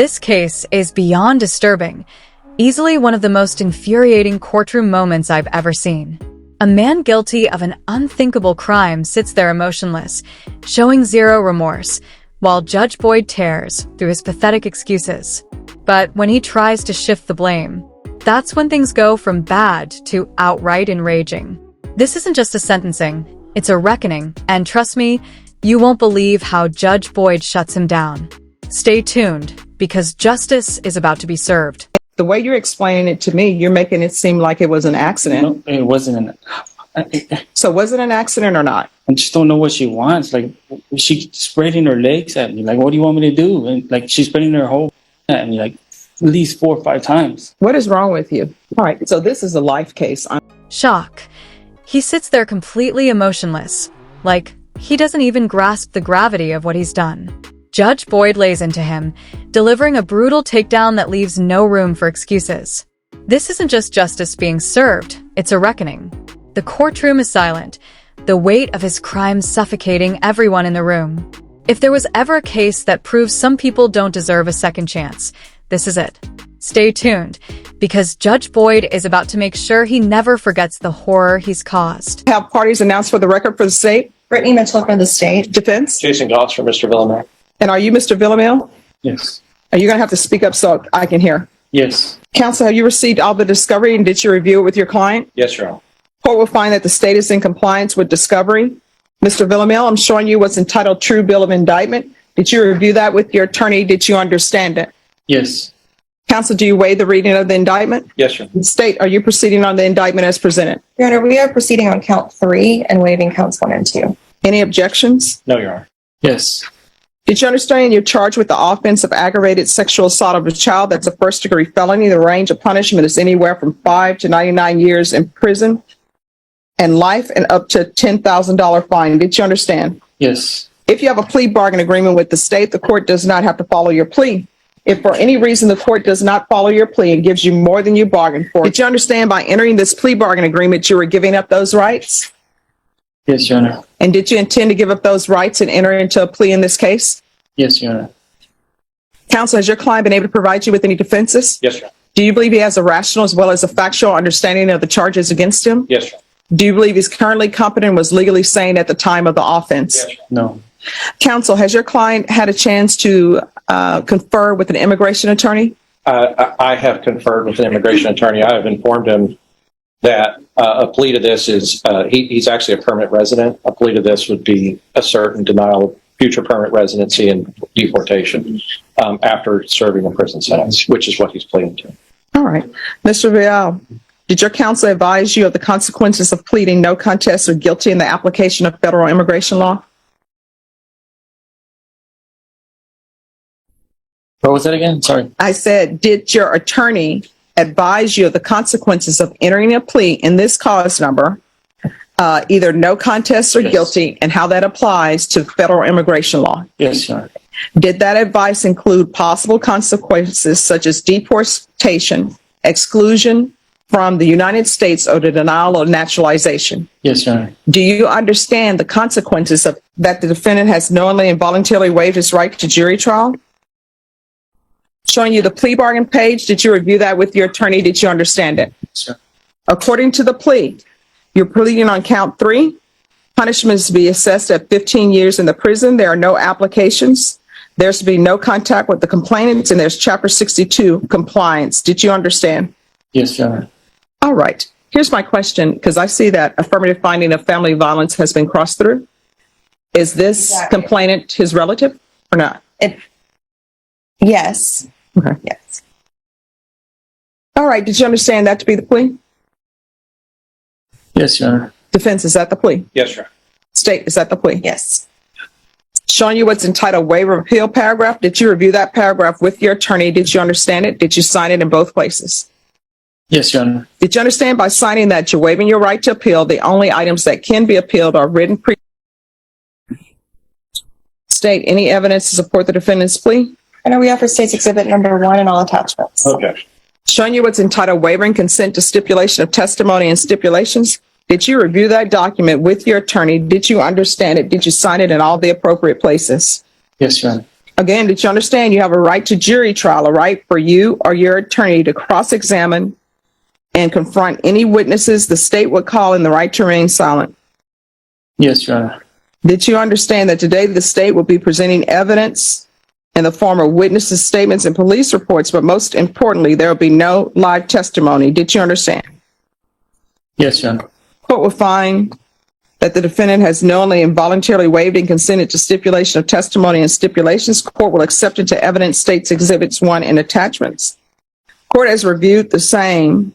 This case is beyond disturbing, easily one of the most infuriating courtroom moments I've ever seen. A man guilty of an unthinkable crime sits there emotionless, showing zero remorse, while Judge Boyd tears through his pathetic excuses. But when he tries to shift the blame, that's when things go from bad to outright enraging. This isn't just a sentencing, it's a reckoning, and trust me, you won't believe how Judge Boyd shuts him down. Stay tuned, because justice is about to be served. The way you're explaining it to me, you're making it seem like it was an accident. No, it wasn't. So was it an accident or not? I just don't know what she wants. Like, she's spreading her legs at me. Like, what do you want me to do? And like, she's spreading her whole at me, like, at least 4 or 5 times. What is wrong with you? All right, so this is a life case. Shock. He sits there completely emotionless, like he doesn't even grasp the gravity of what he's done. Judge Boyd lays into him, delivering a brutal takedown that leaves no room for excuses. This isn't just justice being served, it's a reckoning. The courtroom is silent, the weight of his crimes suffocating everyone in the room. If there was ever a case that proves some people don't deserve a second chance, this is it. Stay tuned, because Judge Boyd is about to make sure he never forgets the horror he's caused. Have parties announced for the record for the state? Brittany Mitchell for the state. Defense? Jason Goss for Mr. Villamel. And are you Mr. Villamel? Yes. Are you going to have to speak up so I can hear? Yes. Counsel, have you received all the discovery and did you review it with your client? Yes, Your Honor. Court will find that the state is in compliance with discovery. Mr. Villamel, I'm showing you what's entitled True Bill of Indictment. Did you review that with your attorney? Did you understand it? Yes. Counsel, do you waive the reading of the indictment? Yes, Your Honor. State, are you proceeding on the indictment as presented? Your Honor, we are proceeding on count 3 and waiving counts 1 and 2. Any objections? No, Your Honor. Yes. Did you understand you're charged with the offense of aggravated sexual assault of a child? That's a first-degree felony. The range of punishment is anywhere from 5 to 99 years in prison and life and up to $10,000 fine. Did you understand? Yes. If you have a plea bargain agreement with the state, the court does not have to follow your plea. If for any reason the court does not follow your plea and gives you more than you bargained for, did you understand by entering this plea bargain agreement you were giving up those rights? Yes, Your Honor. And did you intend to give up those rights and enter into a plea in this case? Yes, Your Honor. Counsel, has your client been able to provide you with any defenses? Yes, Your Honor. Do you believe he has a rational as well as a factual understanding of the charges against him? Yes, Your Honor. Do you believe he's currently competent and was legally sane at the time of the offense? Yes, Your Honor. No. Counsel, has your client had a chance to confer with an immigration attorney? I have conferred with an immigration attorney. I have informed him that a plea to this is, he's actually a permanent resident. A plea to this would be a certain denial of future permanent residency and deportation after serving a prison sentence, which is what he's pleading to. All right. Mr. Vial, did your counsel advise you of the consequences of pleading no contest or guilty in the application of federal immigration law? What was that again? Sorry. I said, did your attorney advise you of the consequences of entering a plea in this cause number, either no contest or Yes. guilty, and how that applies to federal immigration law? Yes, Your Honor. Did that advice include possible consequences such as deportation, exclusion from the United States, or the denial of naturalization? Yes, Your Honor. Do you understand the consequences of that the defendant has knowingly and voluntarily waived his right to jury trial? Showing you the plea bargain page, did you review that with your attorney? Did you understand it? Sure. According to the plea, you're pleading on count 3. Punishment is to be assessed at 15 years in the prison. There are no applications. There's to be no contact with the complainants, and there's Chapter 62 compliance. Did you understand? Yes, Your Honor. All right. Here's my question, because I see that affirmative finding of family violence has been crossed through. Is this complainant his relative or not? Yes. Okay. Yes. All right. Did you understand that to be the plea? Yes, Your Honor. Defense, is that the plea? Yes, Your Honor. State, is that the plea? Yes. Showing you what's entitled waiver of appeal paragraph. Did you review that paragraph with your attorney? Did you understand it? Did you sign it in both places? Yes, Your Honor. Did you understand by signing that you're waiving your right to appeal? The only items that can be appealed are written State, any evidence to support the defendant's plea? I know we offer State's Exhibit number 1 and all attachments. Okay. Showing you what's entitled wavering consent to stipulation of testimony and stipulations. Did you review that document with your attorney? Did you understand it? Did you sign it in all the appropriate places? Yes, Your Honor. Again, did you understand you have a right to jury trial, a right for you or your attorney to cross-examine and confront any witnesses the state would call and the right to remain silent? Yes, Your Honor. Did you understand that today the state will be presenting evidence in the form of witnesses' statements and police reports, but most importantly, there will be no live testimony? Did you understand? Yes, Your Honor. Court will find that the defendant has knowingly and voluntarily waived and consented to stipulation of testimony and stipulations. Court will accept into evidence states exhibits 1 and attachments. Court has reviewed the same.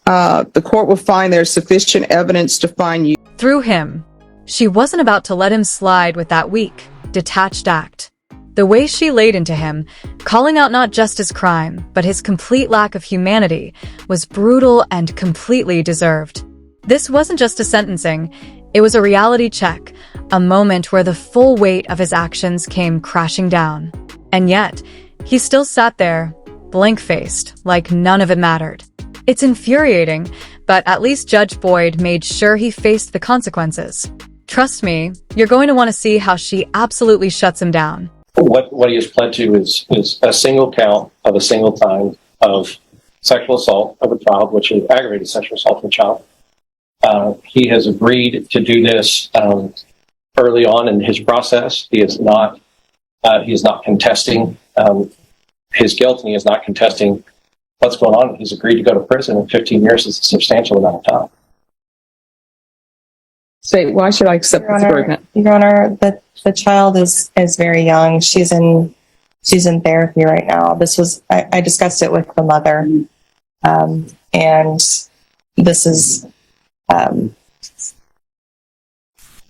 The court will find there's sufficient evidence to find you. Through him, she wasn't about to let him slide with that weak, detached act. The way she laid into him, calling out not just his crime, but his complete lack of humanity, was brutal and completely deserved. This wasn't just a sentencing, it was a reality check, a moment where the full weight of his actions came crashing down. And yet, he still sat there, blank-faced, like none of it mattered. It's infuriating, but at least Judge Boyd made sure he faced the consequences. Trust me, you're going to want to see how she absolutely shuts him down. What he has pled to is a single count of a single time of sexual assault of a child, which is aggravated sexual assault of a child. He has agreed to do this early on in his process. He is not contesting his guilt, and he is not contesting what's going on. He's agreed to go to prison, and 15 years is a substantial amount of time. Say, why should I accept this agreement? Your Honor, the child is very young. She's in therapy right now. I discussed it with the mother, and this is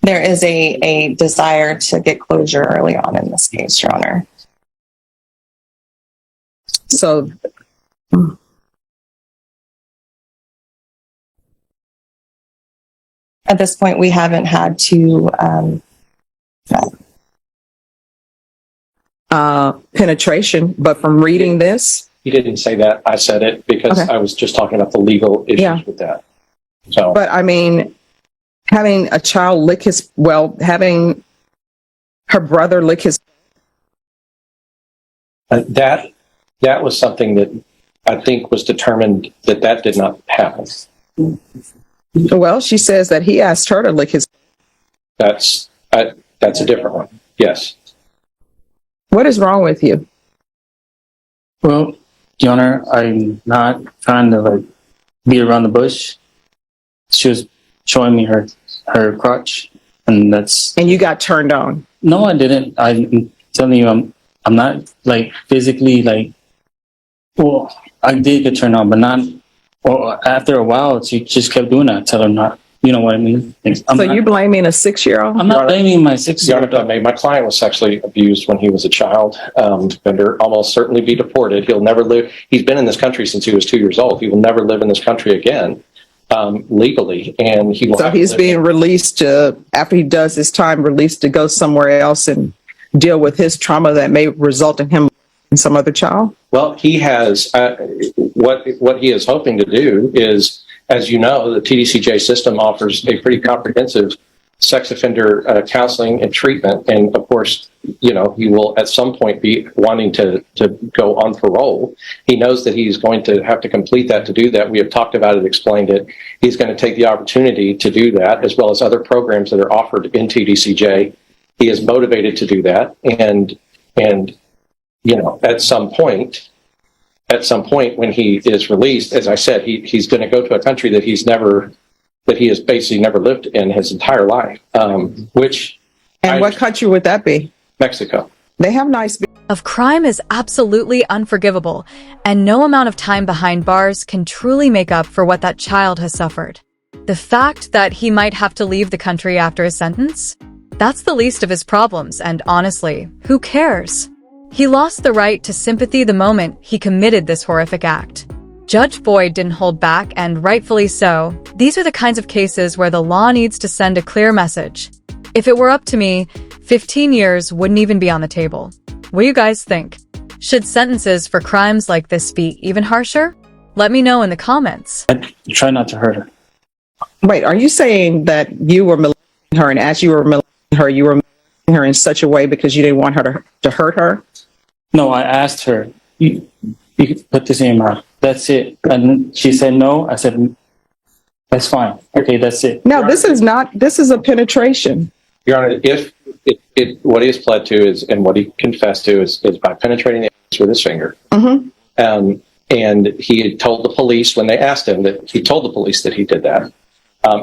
there is a desire to get closure early on in this case, Your Honor. So, at this point, we haven't had to penetration, but from reading this, He didn't say that. I said it because Okay. I was just talking about the legal issues Yeah. with that. So, but I mean, having a child having her brother lick his, that was something that I think was determined that did not happen. well, she says that he asked her to lick his. That's a different one. Yes. What is wrong with you? Well, Your Honor, I'm not trying to beat around the bush. She was showing me her crotch, and that's. And you got turned on. No, I didn't. I'm telling you, I'm not physically Well, I did get turned on, but not. Well, after a while, she just kept doing that. Tell her not. You know what I mean? You're blaming a 6-year-old? I'm not blaming my 6-year-old. My client was sexually abused when he was a child. Offender almost certainly be deported. He'll never live. He's been in this country since he was 2 years old. He will never live in this country again legally, and he will. So he's being released after he does his time, released to go somewhere else and deal with his trauma that may result in him and some other child. Well, he has what he is hoping to do is, as you know, the TDCJ system offers a pretty comprehensive sex offender counseling and treatment, and of course, he will at some point be wanting to go on parole. He knows that he's going to have to complete that to do that. We have talked about it, explained it. He's going to take the opportunity to do that, as well as other programs that are offered in TDCJ. He is motivated to do that, and at some point when he is released, as I said, he's going to go to a country that he has basically never lived in his entire life. What country would that be? Mexico. They have nice. Of crime is absolutely unforgivable, and no amount of time behind bars can truly make up for what that child has suffered. The fact that he might have to leave the country after his sentence? That's the least of his problems, and honestly, who cares? He lost the right to sympathy the moment he committed this horrific act. Judge Boyd didn't hold back, and rightfully so. These are the kinds of cases where the law needs to send a clear message. If it were up to me, 15 years wouldn't even be on the table. What do you guys think? Should sentences for crimes like this be even harsher? Let me know in the comments. I try not to hurt her. Wait, are you saying that you were molesting her, and as you were molesting her, you were her in such a way because you didn't want her to hurt her? No, I asked her, you put this in your mouth. That's it. And she said no. I said, that's fine. Okay, that's it. No, this is a penetration. Your Honor, if what he has pled to is, and what he confessed to is by penetrating the anus with his finger. Mm-hmm. And he had told the police when they asked him that he told the police that he did that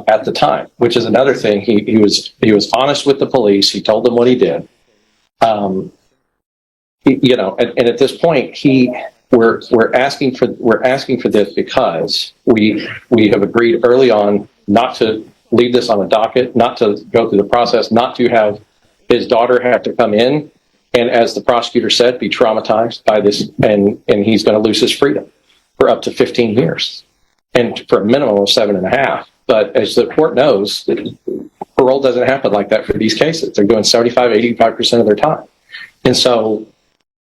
at the time, which is another thing. He was honest with the police. He told them what he did. And at this point, we're asking for this because we have agreed early on not to leave this on a docket, not to go through the process, not to have his daughter have to come in and, as the prosecutor said, be traumatized by this, and he's going to lose his freedom for up to 15 years and for a minimum of 7.5. But as the court knows, parole doesn't happen like that for these cases. They're doing 85% of their time. And so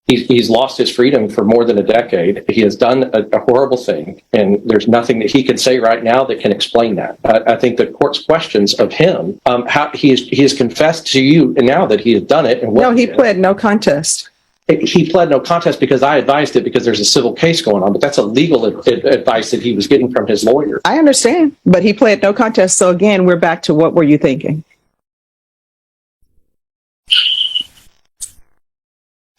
he's lost his freedom for more than a decade. He has done a horrible thing, and there's nothing that he can say right now that can explain that. I think the court's questions of him, how he has confessed to you now that he has done it. And No, he pled no contest. He pled no contest because I advised it because there's a civil case going on, but that's a legal advice that he was getting from his lawyer. I understand, but he pled no contest. So again, we're back to what were you thinking?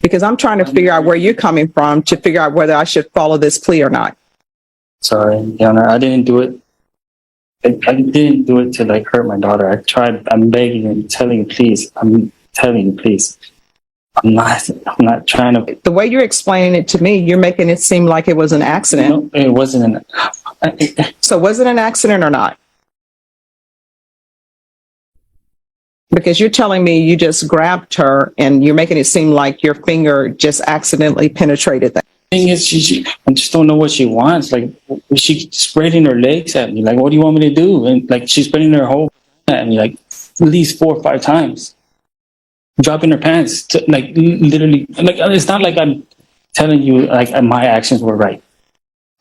Because I'm trying to figure out where you're coming from to figure out whether I should follow this plea or not. Sorry, Your Honor, I didn't do it. I didn't do it to like hurt my daughter. I tried. I'm begging and telling you, please. I'm telling you, please. I'm not trying to. The way you're explaining it to me, you're making it seem like it was an accident. No, it wasn't So was it an accident or not? Because you're telling me you just grabbed her and you're making it seem like your finger just accidentally penetrated that. thing is, I just don't know what she wants. Like, she's spreading her legs at me. Like, what do you want me to do? And like, she's spreading her whole at me, like, at least 4 or 5 times. Dropping her pants, like, literally. Like, it's not like I'm telling you, like, my actions were right.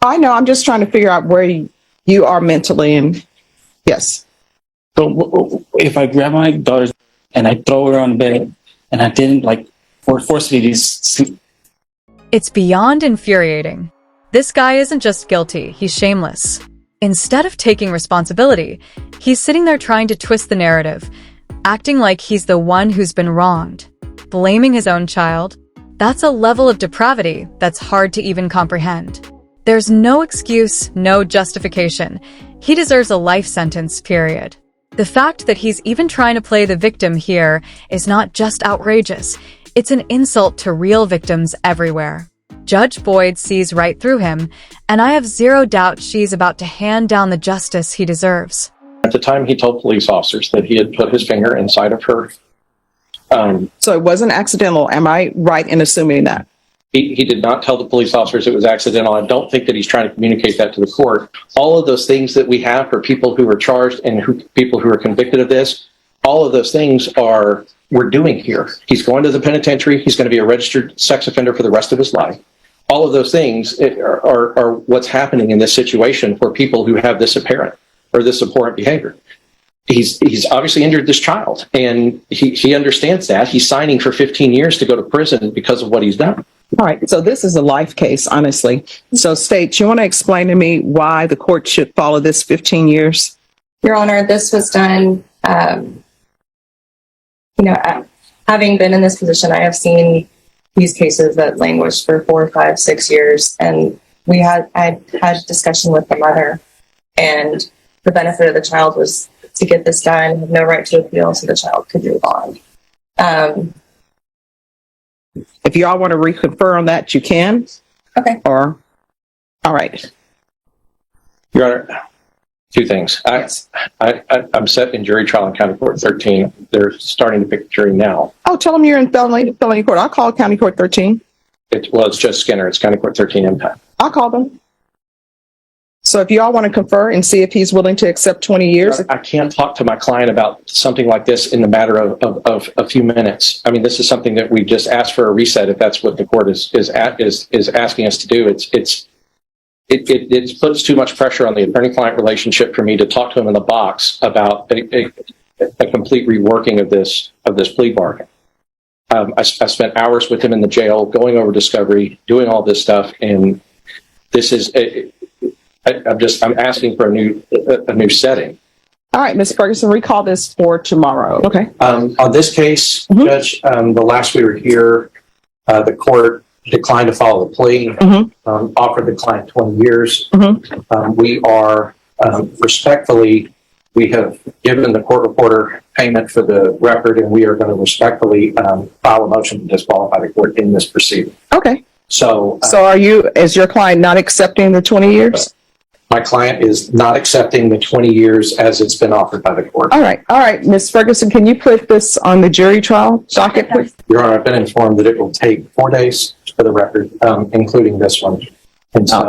I know. I'm just trying to figure out where you are mentally. And yes. So if I grab my daughter and I throw her on the bed and I didn't, like, forcefully sleep. It's beyond infuriating. This guy isn't just guilty, he's shameless. Instead of taking responsibility, he's sitting there trying to twist the narrative, acting like he's the one who's been wronged, blaming his own child. That's a level of depravity that's hard to even comprehend. There's no excuse, no justification. He deserves a life sentence, period. The fact that he's even trying to play the victim here is not just outrageous, it's an insult to real victims everywhere. Judge Boyd sees right through him, and I have zero doubt she's about to hand down the justice he deserves. At the time, he told police officers that he had put his finger inside of her. So it wasn't accidental. Am I right in assuming that? He did not tell the police officers it was accidental. I don't think that he's trying to communicate that to the court. All of those things that we have for people who are charged and people who are convicted of this, all of those things we're doing here. He's going to the penitentiary. He's going to be a registered sex offender for the rest of his life. All of those things are what's happening in this situation for people who have this apparent or this abhorrent behavior. He's obviously injured this child, and he understands that. He's signing for 15 years to go to prison because of what he's done. All right. So this is a life case, honestly. So State, you want to explain to me why the court should follow this 15 years? Your Honor, this was done, having been in this position, I have seen these cases that languish for 4, 5, 6 years. And I had a discussion with the mother, and the benefit of the child was to get this done, have no right to appeal, so the child could move on. If you all want to reconfirm on that, you can. Okay. All right. Your Honor, 2 things. Yes. I'm set in jury trial in County Court 13. They're starting to pick the jury now. Oh, tell them you're in felony court. I'll call County Court 13. It's Judge Skinner. It's County Court 13 impact. I'll call them. So if you all want to confer and see if he's willing to accept 20 years. I can't talk to my client about something like this in the matter of a few minutes. I mean, this is something that we just asked for a reset if that's what the court is asking us to do. It puts too much pressure on the attorney-client relationship for me to talk to him in the box about a complete reworking of this plea bargain. I spent hours with him in the jail, going over discovery, doing all this stuff, and this is. I'm asking for a new setting. All right, Ms. Ferguson, recall this for tomorrow. Okay. On this case, Judge, the last we were here, the court declined to follow the plea, offered the client 20 years. We are respectfully, we have given the court reporter payment for the record, and we are going to respectfully file a motion to disqualify the court in this proceeding. Okay. So is your client not accepting the 20 years? My client is not accepting the 20 years as it's been offered by the court. All right. Ms. Ferguson, can you put this on the jury trial docket, please? Your Honor, I've been informed that it will take 4 days for the record, including this one. And so